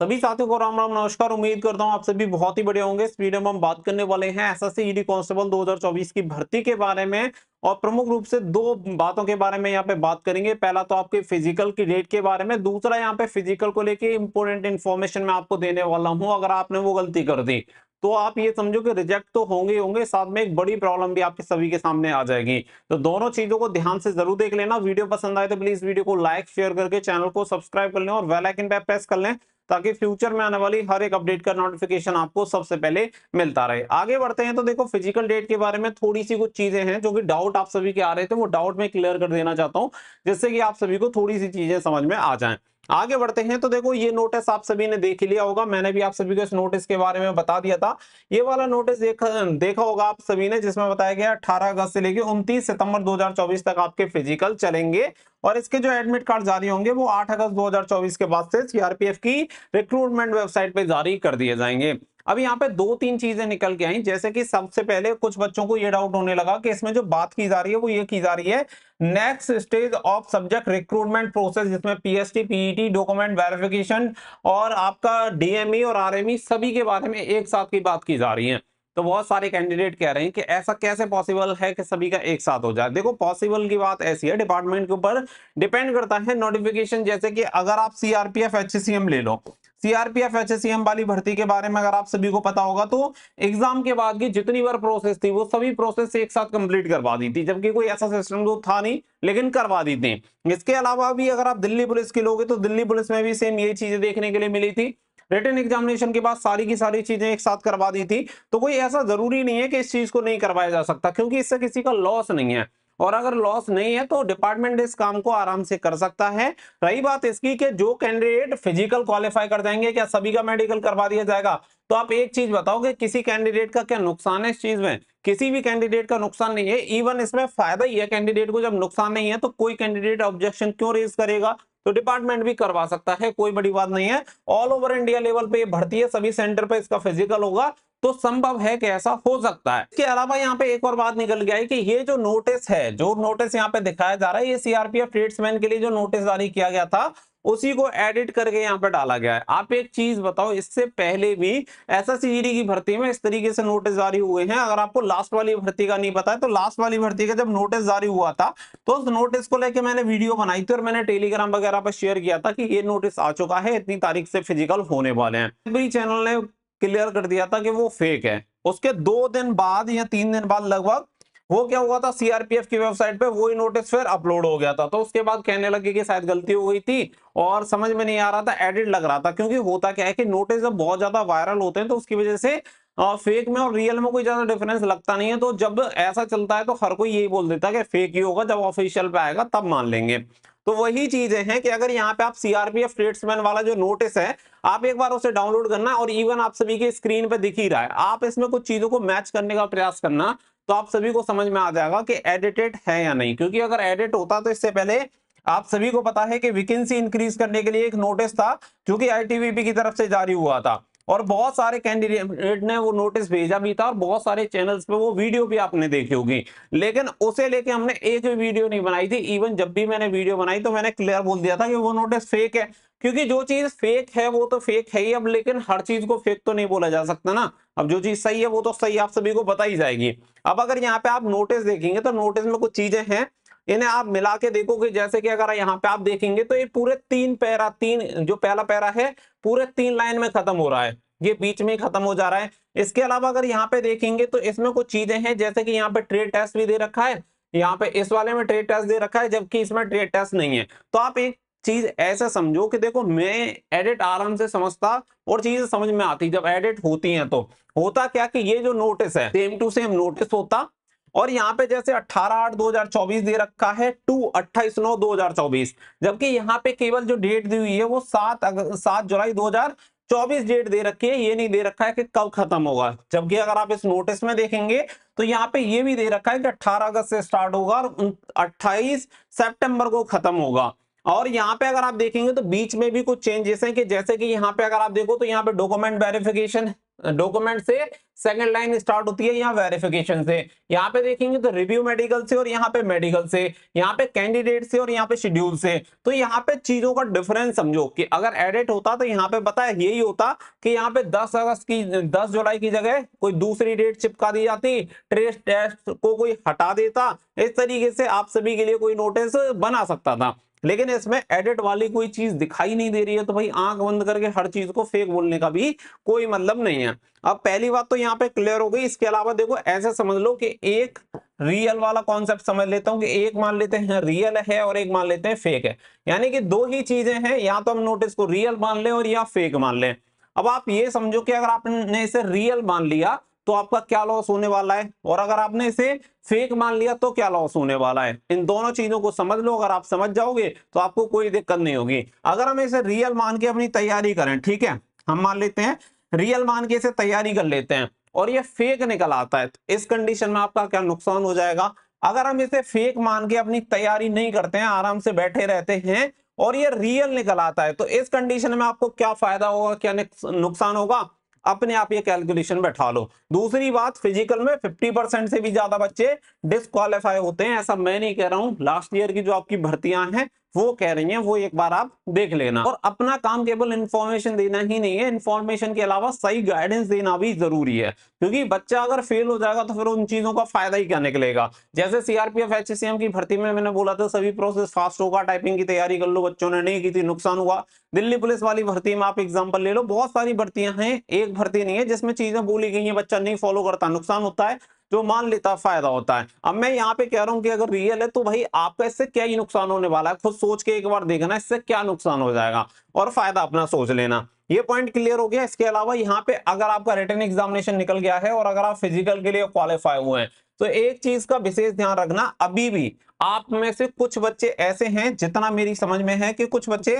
सभी साथियों को राम राम नमस्कार। उम्मीद करता हूं आप सभी बहुत ही बढ़िया होंगे। इस वीडियो में हम बात करने वाले हैं एसएससी ईडी कांस्टेबल 2024 की भर्ती के बारे में और प्रमुख रूप से दो बातों के बारे में यहाँ पे बात करेंगे। पहला तो आपके फिजिकल की डेट के बारे में, दूसरा यहाँ पे फिजिकल को लेके इंपॉर्टेंट इन्फॉर्मेशन मैं आपको देने वाला हूँ। अगर आपने वो गलती कर दी तो आप ये समझो कि रिजेक्ट तो होंगे ही होंगे, साथ में एक बड़ी प्रॉब्लम भी आपके सभी के सामने आ जाएगी। तो दोनों चीजों को ध्यान से जरूर देख लेना। वीडियो पसंद आए तो प्लीज वीडियो को लाइक शेयर करके चैनल को सब्सक्राइब कर लें और बेल आइकन पे प्रेस कर लें ताकि फ्यूचर में आने वाली हर एक अपडेट का नोटिफिकेशन आपको सबसे पहले मिलता रहे। आगे बढ़ते हैं तो देखो, फिजिकल डेट के बारे में थोड़ी सी कुछ चीजें हैं जो कि डाउट आप सभी के आ रहे थे, वो डाउट मैं क्लियर कर देना चाहता हूं जिससे कि आप सभी को थोड़ी सी चीजें समझ में आ जाएं। आगे बढ़ते हैं तो देखो, ये नोटिस आप सभी ने देख लिया होगा। मैंने भी आप सभी को इस नोटिस के बारे में बता दिया था। ये वाला नोटिस देखा होगा आप सभी ने, जिसमें बताया गया 18 अगस्त से लेकर 29 सितंबर 2024 तक आपके फिजिकल चलेंगे और इसके जो एडमिट कार्ड जारी होंगे वो 8 अगस्त 2024 के बाद से सीआरपीएफ की रिक्रूटमेंट वेबसाइट पे जारी कर दिए जाएंगे। अब यहाँ पे दो तीन चीजें निकल के आई, जैसे कि सबसे पहले कुछ बच्चों को ये डाउट होने लगा कि इसमें जो बात की जा रही है वो ये की जा रही है next stage of subject recruitment process, जिसमें पीएसटी पीईटी डॉक्यूमेंट वेरिफिकेशन और आपका डीएमई और आरएमई सभी के बारे में एक साथ की बात की जा रही है। तो बहुत सारे कैंडिडेट कह रहे हैं कि ऐसा कैसे पॉसिबल है कि सभी का एक साथ हो जाए। देखो, पॉसिबल की बात ऐसी है, डिपार्टमेंट के ऊपर डिपेंड करता है नोटिफिकेशन। जैसे कि अगर आप सीआरपीएफ एचसीएम ले लो, सीआरपीएफ एचसीएम वाली भर्ती के बारे में अगर आप सभी को पता होगा तो एग्जाम के बाद की जितनी बार प्रोसेस थी वो सभी प्रोसेस एक साथ कंप्लीट करवा दी थी, जबकि कोई ऐसा सिस्टम तो था नहीं, लेकिन करवा दी थी। इसके अलावा भी अगर आप दिल्ली पुलिस की लोगे तो दिल्ली पुलिस में भी सेम यही चीजें देखने के लिए मिली थी। रिटन एग्जामिनेशन के बाद सारी की सारी चीजें एक साथ करवा दी थी। तो कोई ऐसा जरूरी नहीं है कि इस चीज को नहीं करवाया जा सकता, क्योंकि इससे किसी का लॉस नहीं है। और अगर लॉस नहीं है तो डिपार्टमेंट इस काम को आराम से कर सकता है। रही बात इसकी कि जो कैंडिडेट फिजिकल क्वालिफाई कर जाएंगे, क्या सभी का मेडिकल करवा दिया जाएगा? तो आप एक चीज बताओ कि किसी कैंडिडेट का क्या नुकसान है इस चीज में? किसी भी कैंडिडेट का नुकसान नहीं है। इवन इसमें फायदा ही है कैंडिडेट को। जब नुकसान नहीं है तो कोई कैंडिडेट ऑब्जेक्शन क्यों रेज करेगा? तो डिपार्टमेंट भी करवा सकता है, कोई बड़ी बात नहीं है। ऑल ओवर इंडिया लेवल पे ये भर्ती है, सभी सेंटर पे इसका फिजिकल होगा, तो संभव है कि ऐसा हो सकता है। इसके अलावा यहाँ पे एक और बात निकल गया है कि ये जो नोटिस है, जो नोटिस यहाँ पे दिखाया जा रहा है, ये सीआरपीएफ ट्रेड्समैन के लिए जो नोटिस जारी किया गया था उसी को एडिट करके यहाँ पे डाला गया है। आप एक चीज बताओ, इससे पहले भी एसएससी की भर्ती में इस तरीके से नोटिस जारी हुए हैं। अगर आपको लास्ट वाली भर्ती का नहीं पता है तो लास्ट वाली भर्ती का जब नोटिस जारी हुआ था तो उस नोटिस को लेके मैंने वीडियो बनाई थी और मैंने टेलीग्राम वगैरह पर शेयर किया था कि ये नोटिस आ चुका है, इतनी तारीख से फिजिकल होने वाले हैं। भी चैनल ने क्लियर कर दिया था कि वो फेक है। उसके 2 दिन बाद या 3 दिन बाद लगभग वो क्या हुआ था, सीआरपीएफ की वेबसाइट पे वही नोटिस फिर अपलोड हो गया था। तो उसके बाद कहने लगे कि शायद गलती हो गई थी और समझ में नहीं आ रहा था, एडिट लग रहा था। क्योंकि होता क्या है कि नोटिस जब बहुत ज्यादा वायरल होते हैं तो उसकी वजह से फेक में और रियल में कोई ज्यादा डिफरेंस लगता नहीं है। तो जब ऐसा चलता है तो हर कोई यही बोल देता है कि फेक ही होगा, जब ऑफिशियल पे आएगा तब मान लेंगे। तो वही चीजें हैं कि अगर यहाँ पे आप सीआरपीएफ ट्रेड्समैन वाला जो नोटिस है, आप एक बार उसे डाउनलोड करना और इवन आप सभी के स्क्रीन पे दिख ही रहा है, आप इसमें कुछ चीजों को मैच करने का प्रयास करना, तो आप सभी को समझ में आ जाएगा कि एडिटेड है या नहीं। क्योंकि अगर एडिट होता तो इससे पहले आप सभी को पता है कि वैकेंसी इंक्रीज करने के लिए एक नोटिस था जो कि आईटीबीपी की तरफ से जारी हुआ था और बहुत सारे कैंडिडेट ने वो नोटिस भेजा भी था और बहुत सारे चैनल्स पे वो वीडियो भी आपने देखी होगी। लेकिन उसे लेके हमने एक भी वीडियो नहीं बनाई थी। इवन जब भी मैंने वीडियो बनाई तो मैंने क्लियर बोल दिया था कि वो नोटिस फेक है, क्योंकि जो चीज फेक है वो तो फेक है ही। अब लेकिन हर चीज को फेक तो नहीं बोला जा सकता ना। अब जो चीज सही है वो तो सही आप सभी को पता ही जाएगी। अब अगर यहाँ पे आप नोटिस देखेंगे तो नोटिस में कुछ चीजें हैं, इन्हें आप मिला के देखोगे। जैसे कि अगर यहाँ पे आप देखेंगे तो ये पूरे 3 पैरा, जो पहला पैरा है पूरे 3 लाइन में खत्म हो रहा है, ये बीच में ही खत्म हो जा रहा है। इसके अलावा अगर यहाँ पे देखेंगे तो इसमें कुछ चीजें हैं, जैसे कि यहाँ पे ट्रेड टेस्ट भी दे रखा है, यहाँ पे इस वाले में ट्रेड टेस्ट दे रखा है, जबकि इसमें ट्रेड टेस्ट नहीं है। तो आप एक चीज ऐसे समझो कि देखो, मैं एडिट आराम से समझता और चीजें समझ में आती जब एडिट होती हैं। तो होता क्या कि ये जो नोटिस है सेम टू सेम नोटिस होता और यहाँ पे जैसे 18/8/2024 दे रखा है टू 28/9/2024, जबकि यहाँ पे केवल जो डेट दी हुई है वो 7 जुलाई 2024 डेट दे रखी है। ये नहीं दे रखा है कि कब खत्म होगा। जबकि अगर आप इस नोटिस में देखेंगे तो यहाँ पे ये भी दे रखा है कि 18 अगस्त से स्टार्ट होगा और 28 सितंबर को खत्म होगा। और यहाँ पे अगर आप देखेंगे तो बीच में भी कुछ चेंजेस हैं कि जैसे कि यहाँ पे अगर आप देखो तो यहाँ पे डॉक्यूमेंट वेरिफिकेशन डॉक्यूमेंट से, सेकंड लाइन स्टार्ट होती है यहाँ वेरिफिकेशन से। यहाँ पे देखेंगे तो रिव्यू मेडिकल से और यहाँ पे मेडिकल से, यहाँ पे कैंडिडेट से और यहाँ पे शेड्यूल से। तो यहाँ पे चीजों का डिफरेंस समझो कि अगर एडिट होता तो यहाँ पे पता है यही होता कि यहाँ पे 10 जुलाई की जगह कोई दूसरी डेट चिपका दी जाती, ट्रेस टेस्ट को कोई हटा देता, इस तरीके से आप सभी के लिए कोई नोटिस बना सकता था। लेकिन इसमें एडिट वाली कोई चीज दिखाई नहीं दे रही है, तो भाई आंख बंद करके हर चीज को फेक बोलने का भी कोई मतलब नहीं है। अब पहली बात तो यहाँ पे क्लियर हो गई। इसके अलावा देखो ऐसे समझ लो कि एक रियल वाला कॉन्सेप्ट समझ लेता हूं कि एक मान लेते हैं रियल है और एक मान लेते हैं फेक है, यानी कि दो ही चीजें हैं, या तो हम नोटिस को रियल मान लें और या फेक मान लें। अब आप ये समझो कि अगर आपने इसे रियल मान लिया तो आपका क्या लॉस होने वाला है, और अगर आपने इसे फेक मान लिया तो क्या लॉस होने वाला है। इन दोनों चीजों को समझ लो, अगर आप समझ जाओगे तो आपको कोई दिक्कत नहीं होगी। अगर हम इसे रियल मान के अपनी तैयारी करें, ठीक है, हम मान लेते हैं रियल मान के इसे तैयारी कर लेते हैं और ये फेक निकल आता है, तो इस कंडीशन में आपका क्या नुकसान हो जाएगा। अगर हम इसे फेक मान के अपनी तैयारी नहीं करते हैं, आराम से बैठे रहते हैं और ये रियल निकल आता है, तो इस कंडीशन में आपको क्या फायदा होगा, क्या नुकसान होगा, अपने आप ये कैलकुलेशन बैठा लो। दूसरी बात, फिजिकल में 50% से भी ज्यादा बच्चे डिस्क्वालीफाई होते हैं, ऐसा मैं नहीं कह रहा हूं, लास्ट ईयर की जो आपकी भर्तियां हैं वो कह रही हैं, वो एक बार आप देख लेना। और अपना काम केवल इंफॉर्मेशन देना ही नहीं है, इंफॉर्मेशन के अलावा सही गाइडेंस देना भी जरूरी है, क्योंकि बच्चा अगर फेल हो जाएगा तो फिर उन चीजों का फायदा ही क्या निकलेगा। जैसे सीआरपीएफ एचसीएम की भर्ती में मैंने बोला था सभी प्रोसेस फास्ट होगा, टाइपिंग की तैयारी कर लो, बच्चों ने नहीं की थी, नुकसान हुआ। दिल्ली पुलिस वाली भर्ती में आप एग्जांपल ले लो, बहुत सारी भर्तियां हैं, एक भर्ती नहीं है जिसमें चीजें बोली गई हैं, बच्चा नहीं फॉलो करता, नुकसान होता है, जो मान लेता फायदा होता है। अब मैं यहाँ पे कह रहा हूं कि अगर रियल है तो भाई आपका इससे क्या ही नुकसान होने वाला है, खुद सोच के एक बार देखना इससे क्या नुकसान हो जाएगा और फायदा अपना सोच लेना। ये पॉइंट क्लियर हो गया। इसके अलावा यहाँ पे अगर आपका रिटन एग्जामिनेशन निकल गया है और अगर आप फिजिकल के लिए क्वालिफाई हुए हैं, तो एक चीज का विशेष ध्यान रखना, अभी भी आप में से कुछ बच्चे ऐसे हैं, जितना मेरी समझ में है कि कुछ बच्चे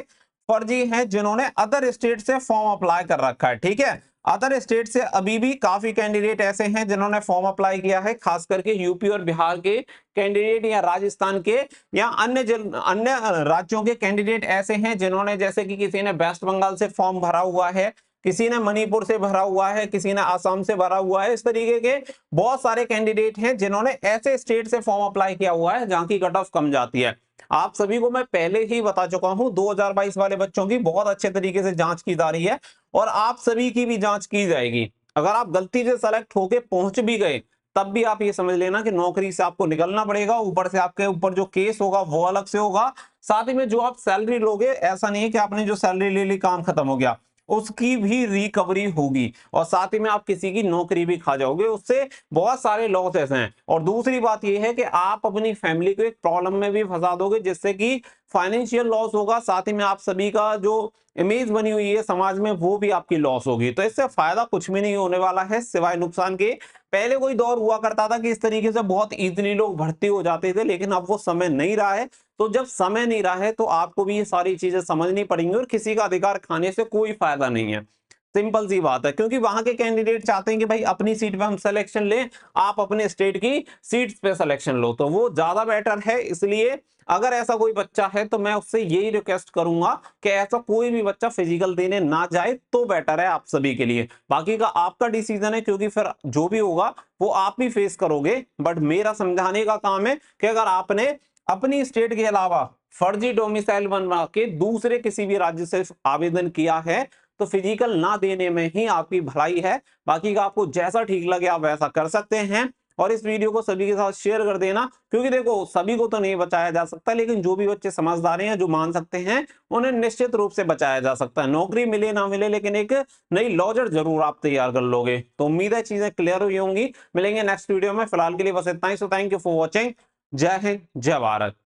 फर्जी हैं जिन्होंने अदर स्टेट से फॉर्म अप्लाई कर रखा है, ठीक है। अदर स्टेट से अभी भी काफी कैंडिडेट ऐसे हैं जिन्होंने फॉर्म अप्लाई किया है, खास करके यूपी और बिहार के कैंडिडेट या राजस्थान के या अन्य राज्यों के कैंडिडेट ऐसे हैं जिन्होंने, जैसे कि किसी ने वेस्ट बंगाल से फॉर्म भरा हुआ है, किसी ने मणिपुर से भरा हुआ है, किसी ने आसाम से भरा हुआ है, इस तरीके के बहुत सारे कैंडिडेट हैं जिन्होंने ऐसे स्टेट से फॉर्म अप्लाई किया हुआ है जहां की कट ऑफ कम जाती है। आप सभी को मैं पहले ही बता चुका हूं, 2022 वाले बच्चों की बहुत अच्छे तरीके से जांच की जा रही है और आप सभी की भी जांच की जाएगी। अगर आप गलती से सेलेक्ट होके पहुंच भी गए तब भी आप ये समझ लेना कि नौकरी से आपको निकलना पड़ेगा, ऊपर से आपके ऊपर जो केस होगा वो अलग से होगा, साथ ही में जो आप सैलरी लोगे, ऐसा नहीं है कि आपने जो सैलरी ले ली काम खत्म हो गया, उसकी भी रिकवरी होगी और साथ ही में आप किसी की नौकरी भी खा जाओगे, उससे बहुत सारे लॉसेस हैं। और दूसरी बात यह है कि आप अपनी फैमिली को एक प्रॉब्लम में भी फंसा दोगे, जिससे कि फाइनेंशियल लॉस होगा, साथ ही में आप सभी का जो इमेज बनी हुई है समाज में वो भी आपकी लॉस होगी। तो इससे फायदा कुछ भी नहीं होने वाला है सिवाय नुकसान के। पहले कोई दौर हुआ करता था कि इस तरीके से बहुत इजीली लोग भर्ती हो जाते थे, लेकिन अब वो समय नहीं रहा है। तो जब समय नहीं रहा है तो आपको भी ये सारी चीजें समझनी पड़ेंगी और किसी का अधिकार खाने से कोई फायदा नहीं है, सिंपल सी बात है। क्योंकि वहां के कैंडिडेट चाहते हैं कि भाई अपनी सीट पे हम सिलेक्शन लें, आप अपने स्टेट की सीट्स पे सिलेक्शन लो, तो वो ज्यादा बेटर है। इसलिए अगर ऐसा कोई बच्चा है तो मैं उससे यही रिक्वेस्ट करूंगा कि ऐसा कोई भी बच्चा फिजिकल देने ना जाए तो बेटर है आप सभी के लिए। बाकी का आपका डिसीजन है, क्योंकि फिर जो भी होगा वो आप ही फेस करोगे। बट मेरा समझाने का काम है कि अगर आपने अपनी स्टेट के अलावा फर्जी डोमिसाइल बनवा के दूसरे किसी भी राज्य से आवेदन किया है तो फिजिकल ना देने में ही आपकी भलाई है। बाकी का आपको जैसा ठीक लगे आप वैसा कर सकते हैं। और इस वीडियो को सभी के साथ शेयर कर देना, क्योंकि देखो सभी को तो नहीं बचाया जा सकता, लेकिन जो भी बच्चे समझदार हैं, जो मान सकते हैं, उन्हें निश्चित रूप से बचाया जा सकता है। नौकरी मिले ना मिले, लेकिन एक नई लॉजर जरूर आप तैयार कर लोगे। तो उम्मीद है चीजें क्लियर हुई होंगी। मिलेंगे नेक्स्ट वीडियो में, फिलहाल के लिए बस इतना ही। So thank you for watching. जय हिंद, जय भारत।